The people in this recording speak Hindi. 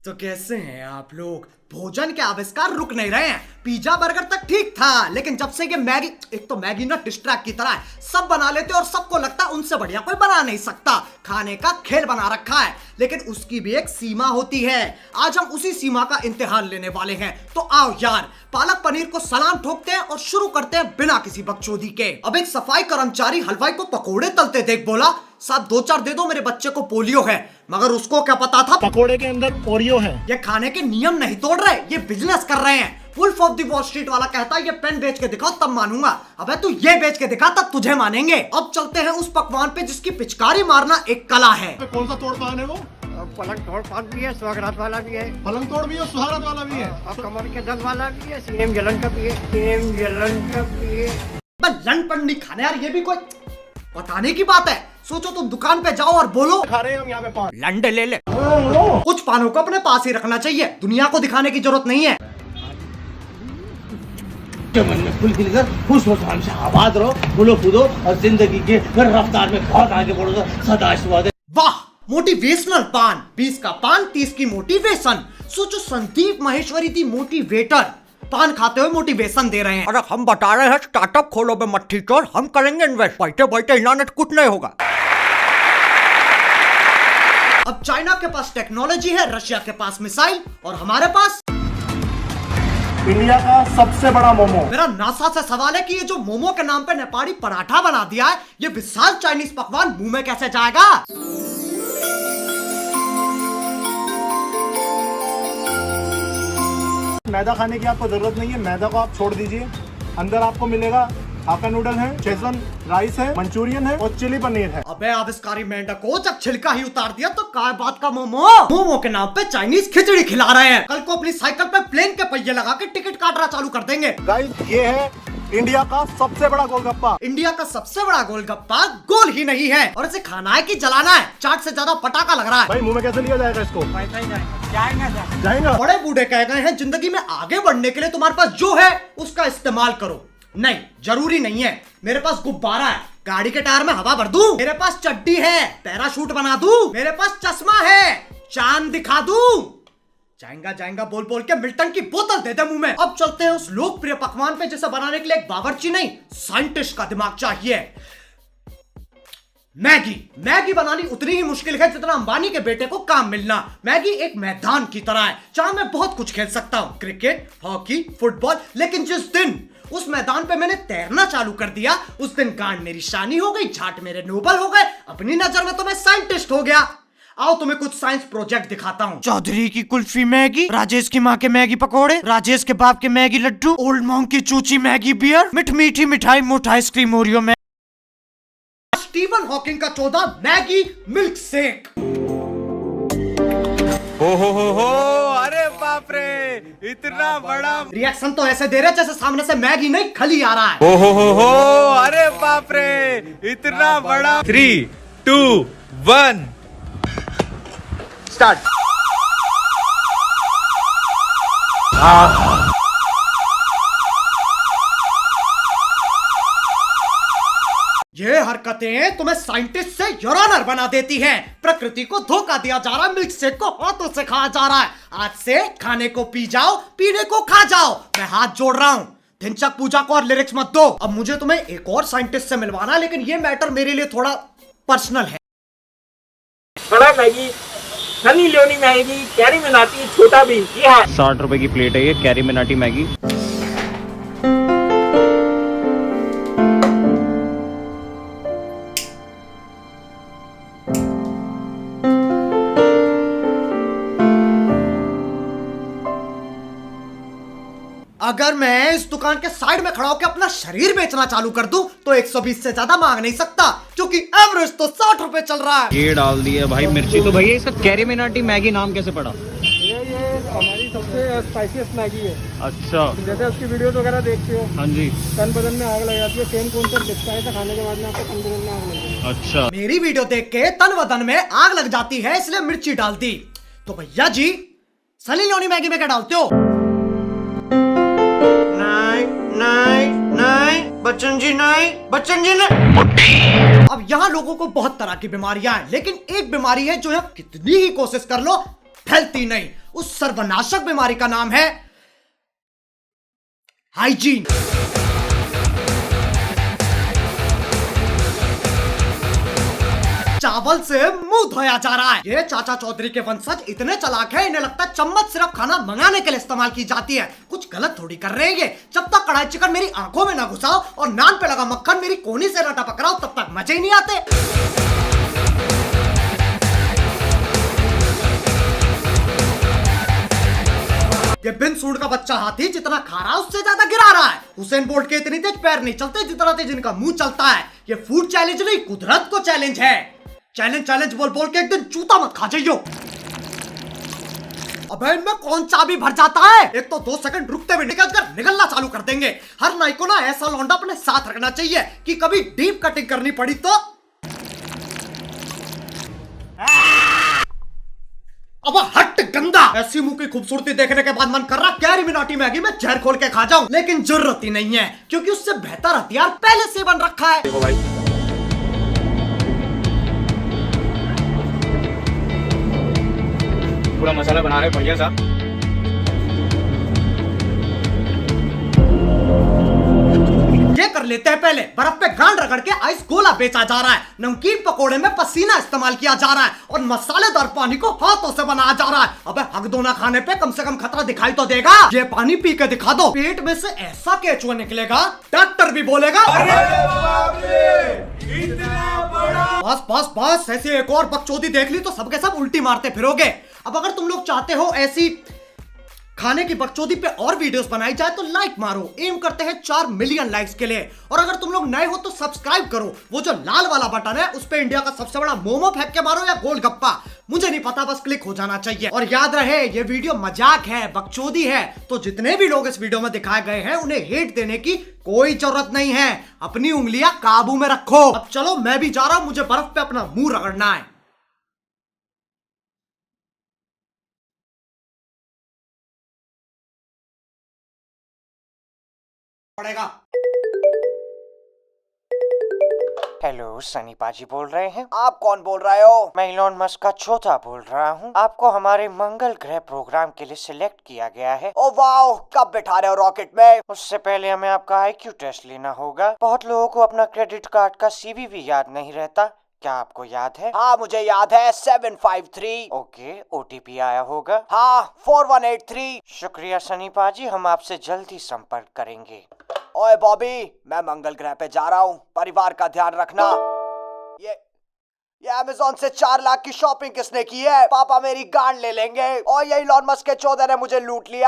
तो कैसे हैं आप लोग? भोजन के आविष्कार रुक नहीं रहे हैं। पिज्जा बर्गर तक ठीक था, लेकिन जब से ये मैगी, एक तो मैगी ना डिस्ट्रैक्ट की तरह है, सब बना लेते और सबको लगता है उनसे बढ़िया कोई बना नहीं सकता। खाने का खेल बना रखा है, लेकिन उसकी भी एक सीमा होती है। आज हम उसी सीमा का इम्तिहान लेने वाले हैं। तो आओ यार, पालक पनीर को सलाम ठोकते हैं और शुरू करते हैं बिना किसी बकचोदी के। अब एक सफाई कर्मचारी हलवाई को पकोड़े तलते देख बोला, साहब 2-4 दे दो, मेरे बच्चे को पोलियो है। मगर उसको क्या पता था पकोड़े के अंदर ओरियो है। ये खाने के नियम नहीं तोड़ रहे, ये बिजनेस कर रहे हैं। Wolf of the wall street वाला कहता है ये पेन बेच के दिखाओ तब मानूंगा। अबे तू ये बेच के दिखा तब तुझे मानेंगे। अब चलते हैं उस पकवान पे जिसकी पिचकारी मारना एक कला है। तो कौन सा तोड़ पान है वो? पलंग तोड़ पान भी है, सुहागरात वाला भी है। पलंग तोड़ भी है, सुहागरात वाला भी है, और कमर के दर्द वाला भी है, सीएम जलन का भी है, सीएम जलन का भी है। लन पन नहीं खाने यार, ये भी कोई बताने की बात है। सोचो तुम दुकान पे जाओ और बोलो खा रहे हैं हम यहाँ पे पान। लंडे ले ले। कुछ पानों को अपने पास ही रखना चाहिए, दुनिया को दिखाने की जरूरत नहीं है। मन में खुल खिल कर खुश हो, से आबाद रहो, फूलो कूदो और जिंदगी के रफ्तार में बहुत आगे बढ़ो। सदाशिवाद। वाह, मोटिवेशनल पान। 20 का पान, 30 की मोटिवेशन। सोचो संदीप माहेश्वरी थी मोटिवेटर, पान खाते हुए मोटिवेशन दे रहे हैं। अरे हम बता रहे हैं स्टार्टअप खोलो बे मट्ठी चोर, हम करेंगे इन्वेस्ट। बैठे बैठे इंटरनेट कुछ नहीं होगा। अब चाइना के पास टेक्नोलॉजी है, रशिया के पास मिसाइल, और हमारे पास इंडिया का सबसे बड़ा मोमो। मेरा नासा से सवाल है कि ये जो मोमो के नाम पे नेपाली पराठा बना दिया है, ये विशाल चाइनीज पकवान मुंह में कैसे जाएगा? मैदा खाने की आपको जरूरत नहीं है, मैदा को आप छोड़ दीजिए। अंदर आपको मिलेगा हाका नूडल है, शेजवान राइस है, मंचूरियन है और चिली पनीर है। अबे आविष्कारी मेंढको, जब छिलका ही उतार दिया तो काय बात का मोमो? मोमो के नाम पे चाइनीज खिचड़ी खिला रहे हैं। कल को अपनी साइकिल पे प्लेन के पहिए लगा के टिकट काटना चालू कर देंगे। गाइस, ये है इंडिया का सबसे बड़ा गोलगप्पा। इंडिया का सबसे बड़ा गोलगप्पा गोल ही नहीं है, और इसे खाना है कि जलाना है? चाट से ज्यादा पटाखा लग रहा है। भाई मुंह में कैसे लिया जाएगा इसको? जाएगा। बड़े बूढ़े कह गए हैं जिंदगी में आगे बढ़ने के लिए तुम्हारे पास जो है उसका इस्तेमाल करो। नहीं, जरूरी नहीं है। मेरे पास गुब्बारा है, गाड़ी के टायर में हवा भर दूं। मेरे पास चड्डी है, पैराशूट बना दूं। मेरे पास चश्मा है, चांद दिखा दूं। जाएगा जाएगा बोल बोल के मिल्टन की बोतल दे दे मुंह में। अब चलते हैं उस लोकप्रिय पकवान पे जिसे बनाने के लिए एक बावर्ची नहीं, साइंटिस्ट का दिमाग चाहिए। मैगी। मैगी बनानी उतनी ही मुश्किल है जितना अंबानी के बेटे को काम मिलना। मैगी एक मैदान की तरह है जहां मैं बहुत कुछ खेल सकता हूं, क्रिकेट, हॉकी, फुटबॉल। लेकिन जिस दिन उस मैदान पे मैंने तैरना चालू कर दिया, उस दिन गांड मेरी शानी हो गई, झाट मेरे नोबल हो गए। अपनी नजर में तो मैं साइंटिस्ट हो गया। आओ तुम्हें कुछ साइंस प्रोजेक्ट दिखाता हूँ। चौधरी की कुल्फी मैगी, राजेश की माँ के मैगी पकोड़े, राजेश के बाप के मैगी लड्डू, ओल्ड मॉन्ग की चूची मैगी बियर, मीठी मिठाई मोटा आइसक्रीम ओरियो में, स्टीवन हॉकिंग का 14 मैगी मिल्क शेक। हो, अरे बाप रे, इतना बड़ा रिएक्शन तो ऐसे दे रहे जैसे सामने से मैगी नहीं खली आ रहा है। हो, अरे बाप रे, इतना बड़ा। 3, 2, 1 स्टार्ट। ये हरकतें तुम्हें साइंटिस्ट से यूरानर बना देती हैं। प्रकृति को धोखा दिया जा रहा है, मिल्क शेक को हाथों से खाया जा रहा है। आज से खाने को पी जाओ, पीने को खा जाओ। मैं हाथ जोड़ रहा हूँ, ढिंचक पूजा को और लिरिक्स मत दो। अब मुझे तुम्हें एक और साइंटिस्ट से मिलवाना है, लेकिन ये मैटर मेरे लिए थोड़ा पर्सनल है। बड़ा Maggi, Sunny Leone Maggi, carry Minati, छोटा भी। ये है 60 रुपए की प्लेट है ये कैरी मिनाटी मैगी। अगर मैं इस दुकान के साइड में खड़ा होकर अपना शरीर बेचना चालू कर दूं तो 120 से ज्यादा मांग नहीं सकता, क्योंकि एवरेज तो 60 रुपए चल रहा है। ये डाल दिए भाई मिर्ची। तो भैया इसका कैरी मिनाटी मैगी नाम कैसे पड़ा? ये हमारी सबसे स्पाइसीएस्ट मैगी है। अच्छा, जैसे उसकी वीडियोस वगैरह देखते हो, हाँ जी। तन बदन में आग लग जाती है, सेम कौन सा टिप्स है खाने के बाद में आपको तन बदन में आग लगती है। अच्छा, मेरी वीडियो देख के तन बदन में आग लग जाती है, इसलिए मिर्ची डाल दी। तो भैया जी, सनी लियोनी मैगी में क्या डालते हो? नहीं, बच्चन जी नहीं, बच्चन जी नहीं। अब यहाँ लोगों को बहुत तरह की बीमारियां हैं, लेकिन एक बीमारी है जो यहाँ कितनी ही कोशिश कर लो फैलती नहीं। उस सर्वनाशक बीमारी का नाम है हाइजीन। चावल से मुंह धोया जा रहा है। ये चाचा चौधरी के वंशज इतने चालाक हैं, इन्हें लगता है चम्मच सिर्फ खाना मंगाने के लिए इस्तेमाल की जाती है। कुछ गलत थोड़ी कर रहे हैं ये। जब तक कढ़ाई चिकन मेरी आंखों में ना घुसाओ और नान पे लगा मक्खन मेरी कोहनी से ना टपकराओ, तब तक मजे ही नहीं आते। ये बिन सूंड का बच्चा हाथी जितना खा रहा है उससे ज्यादा गिरा रहा है। हुसैन बोल्ट के इतनी तेज पैर नहीं चलते जितना तेज इनका मुंह चलता है। ये फूड चैलेंज नहीं, कुदरत को चैलेंज है। चैलेंज बोल बोल के एक दिन जूता मत खा जाइयो। अबे इनमें कौन चाबी भर जाता है। एक तो 2 सेकंड रुकते भी निकलना चालू कर देंगे। हर नाई को ना ऐसा लौंडा अपने साथ रखना चाहिए कि कभी डीप कटिंग करनी पड़ी तो अब हट गंदा। ऐसी मुंह की खूबसूरती देखने के बाद मन कर रहा कैरी मिनाटी मैगी में जहर खोल के खा जाऊं, लेकिन जरूरत ही नहीं है क्योंकि उससे बेहतर हथियार पहले से बन रखा है। देखो भाई, पूरा मसाला बना रहे बढ़िया सा। ये कर लेते हैं पहले। बर्फ पे गांड रगड़ के आइस गोला बेचा जा रहा है। नमकीन पकोड़े में पसीना इस्तेमाल किया जा रहा है और मसालेदार पानी को हाथों से बनाया जा रहा है। अबे हक दो ना खाने पे कम से कम खतरा दिखाई तो देगा। ये पानी पी के दिखा दो, पेट में से ऐसा केचुआ निकलेगा डॉक्टर भी बोलेगा बस ऐसी एक और बकचोदी देख ली तो सबके सब उल्टी मारते फिरोगे। अब अगर तुम लोग चाहते हो ऐसी खाने की बकचोदी पे और वीडियोस बनाई जाए तो लाइक मारो। एम करते हैं 4 मिलियन लाइक्स के लिए। और अगर तुम लोग नए हो तो सब्सक्राइब करो। वो जो लाल वाला बटन है उस पे इंडिया का सबसे बड़ा मोमो फेंक के मारो या गोलगप्पा, मुझे नहीं पता, बस क्लिक हो जाना चाहिए। और याद रहे ये वीडियो मजाक है, बकचोदी है, तो जितने भी लोग इस वीडियो में दिखाए गए हैं उन्हें हेट देने की कोई जरूरत नहीं है। अपनी उंगलियां काबू में रखो। अब चलो मैं भी जा रहा हूं, मुझे बर्फ पे अपना मुंह रगड़ना है। पड़ेगा। हेलो, सनी पाजी बोल रहे हैं? आप कौन बोल रहे हो? मैं इलॉन मस्क का चौथा बोल रहा हूँ। आपको हमारे मंगल ग्रह प्रोग्राम के लिए सिलेक्ट किया गया है। ओ वाओ, कब बैठा रहे हो रॉकेट में? उससे पहले हमें आपका IQ टेस्ट लेना होगा। बहुत लोगों को अपना क्रेडिट कार्ड का CVV भी याद नहीं रहता। क्या आपको याद है? हाँ मुझे याद है, 753। ओके, OTP आया होगा। हाँ 4183। शुक्रिया सनी पाजी, हम आपसे जल्दी संपर्क करेंगे। ओए बॉबी, मैं मंगल ग्रह पे जा रहा हूँ, परिवार का ध्यान रखना। ये अमेज़न से 4 लाख की शॉपिंग किसने की है? पापा मेरी गांड ले लेंगे। और ये इलॉन मस्क के चौधरी ने मुझे लूट लिया।